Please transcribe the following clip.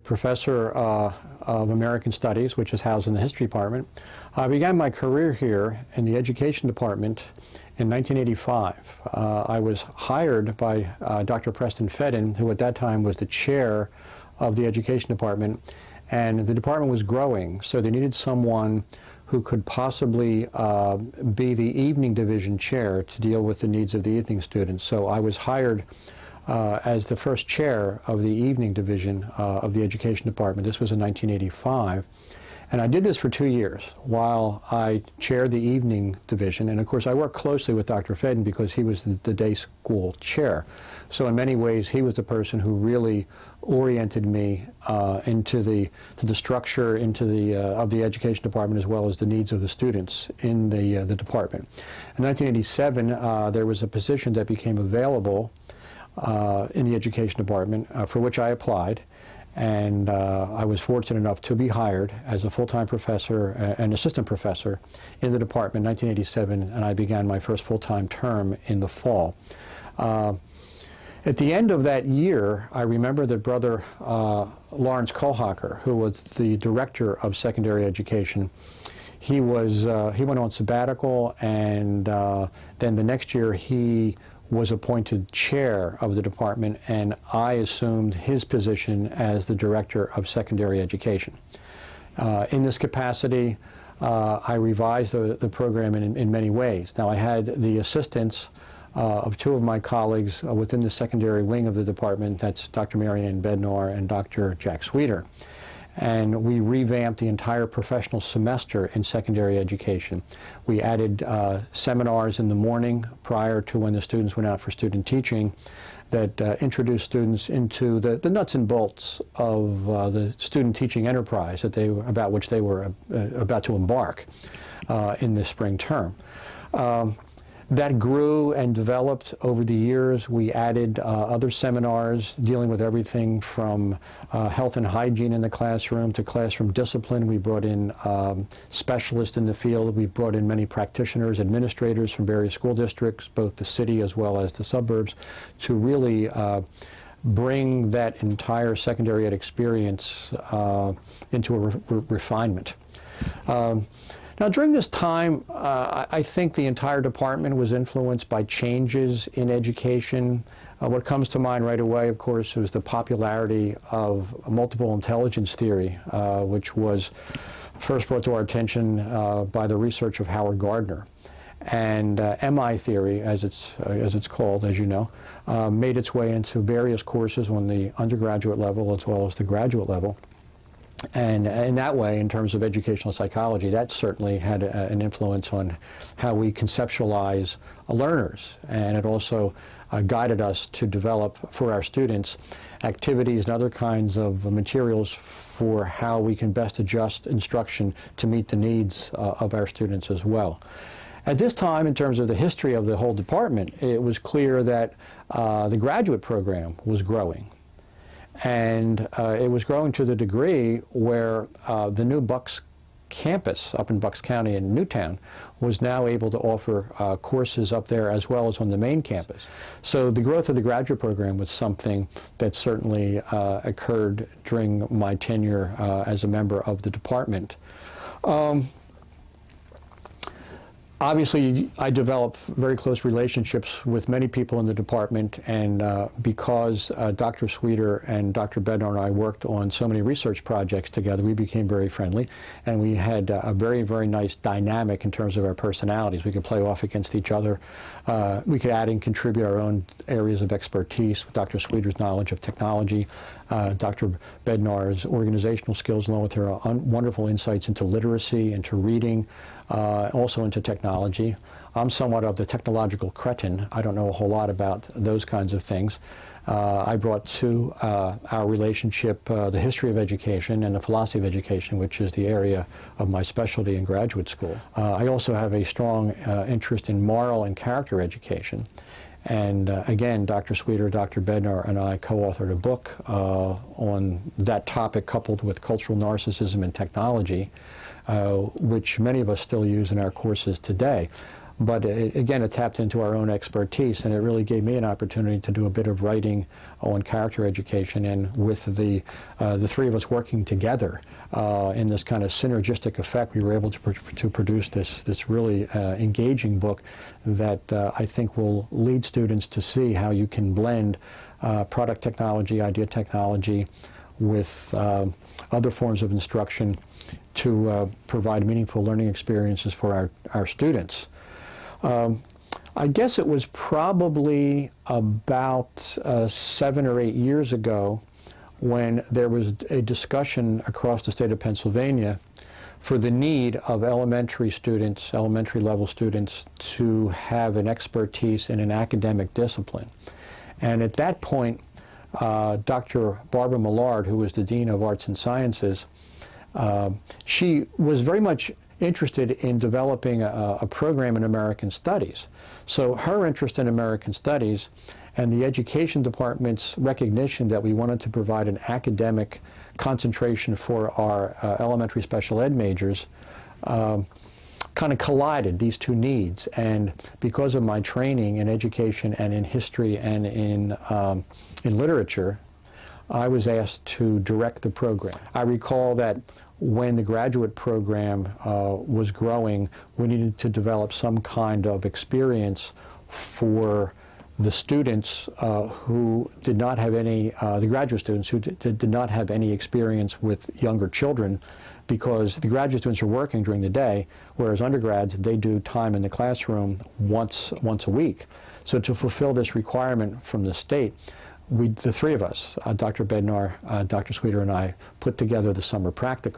professor of American Studies, which is housed in the History Department. I began my career here in the Education Department in 1985. I was hired by Dr. Preston Fedden, who at that time was the chair of the Education Department, and the department was growing, so they needed someone who could possibly be the evening division chair to deal with the needs of the evening students. So I was hired as the first chair of the evening division of the Education Department. This was in 1985. And I did this for 2 years while I chaired the evening division. And of course, I worked closely with Dr. Fedden because he was the day school chair. So in many ways, he was the person who really oriented me into the structure of the Education Department, as well as the needs of the students in the department. In 1987, there was a position that became available in the Education Department for which I applied. And I was fortunate enough to be hired as a full-time professor, an assistant professor in the department in 1987, and I began my first full-time term in the fall. At the end of that year, I remember that Brother Lawrence Kohlhacker, who was the director of secondary education, he went on sabbatical, and then the next year he was appointed chair of the department, and I assumed his position as the director of secondary education. In this capacity, I revised the program in many ways. Now, I had the assistance of two of my colleagues within the secondary wing of the department. That's Dr. Mary Ann Bednar and Dr. Jack Sweeter. And we revamped the entire professional semester in secondary education. We added seminars in the morning prior to when the students went out for student teaching that introduced students into the nuts and bolts of the student teaching enterprise about which they were about to embark in this spring term. That grew and developed over the years. We added other seminars dealing with everything from health and hygiene in the classroom to classroom discipline. We brought in specialists in the field. We brought in many practitioners, administrators from various school districts, both the city as well as the suburbs, to really bring that entire secondary ed experience into a refinement. Now, during this time, I think the entire department was influenced by changes in education. What comes to mind right away, of course, was the popularity of multiple intelligence theory, which was first brought to our attention by the research of Howard Gardner. And MI theory, as it's called, as you know, made its way into various courses on the undergraduate level as well as the graduate level. And in that way, in terms of educational psychology, that certainly had an influence on how we conceptualize learners. And it also guided us to develop for our students activities and other kinds of materials for how we can best adjust instruction to meet the needs of our students as well. At this time, in terms of the history of the whole department, it was clear that the graduate program was growing. And it was growing to the degree where the new Bucks campus up in Bucks County in Newtown was now able to offer courses up there as well as on the main campus. So the growth of the graduate program was something that certainly occurred during my tenure as a member of the department. Obviously, I developed very close relationships with many people in the department, and because Dr. Sweeter and Dr. Bednar and I worked on so many research projects together, we became very friendly, and we had a very, very nice dynamic in terms of our personalities. We could play off against each other. We could add and contribute our own areas of expertise with Dr. Sweeter's knowledge of technology, Dr. Bednar's organizational skills, along with her wonderful insights into literacy, into reading, also into technology. I'm somewhat of the technological cretin. I don't know a whole lot about those kinds of things. I brought to our relationship the history of education and the philosophy of education, which is the area of my specialty in graduate school. I also have a strong interest in moral and character education. And again, Dr. Sweeter, Dr. Bednar, and I co-authored a book on that topic, coupled with cultural narcissism and technology, which many of us still use in our courses today. but again, it tapped into our own expertise, and it really gave me an opportunity to do a bit of writing on character education. And with the three of us working together in this kind of synergistic effect, we were able to produce this really engaging book that I think will lead students to see how you can blend product technology, idea technology, with other forms of instruction to provide meaningful learning experiences for our students. I guess it was probably about 7 or 8 years ago when there was a discussion across the state of Pennsylvania for the need of elementary students, elementary level students, to have an expertise in an academic discipline. And at that point, Dr. Barbara Millard, who was the Dean of Arts and Sciences, she was very much interested in developing a program in American Studies. So her interest in American Studies and the Education Department's recognition that we wanted to provide an academic concentration for our elementary special ed majors kind of collided, these two needs. And because of my training in education and in history and in literature, I was asked to direct the program. I recall that when the graduate program was growing, we needed to develop some kind of experience for the students who did not have any, the graduate students who did not have any experience with younger children, because the graduate students are working during the day, whereas undergrads, they do time in the classroom once a week. So to fulfill this requirement from the state, the three of us, Dr. Bednar, Dr. Sweeter, and I, put together the summer practicum.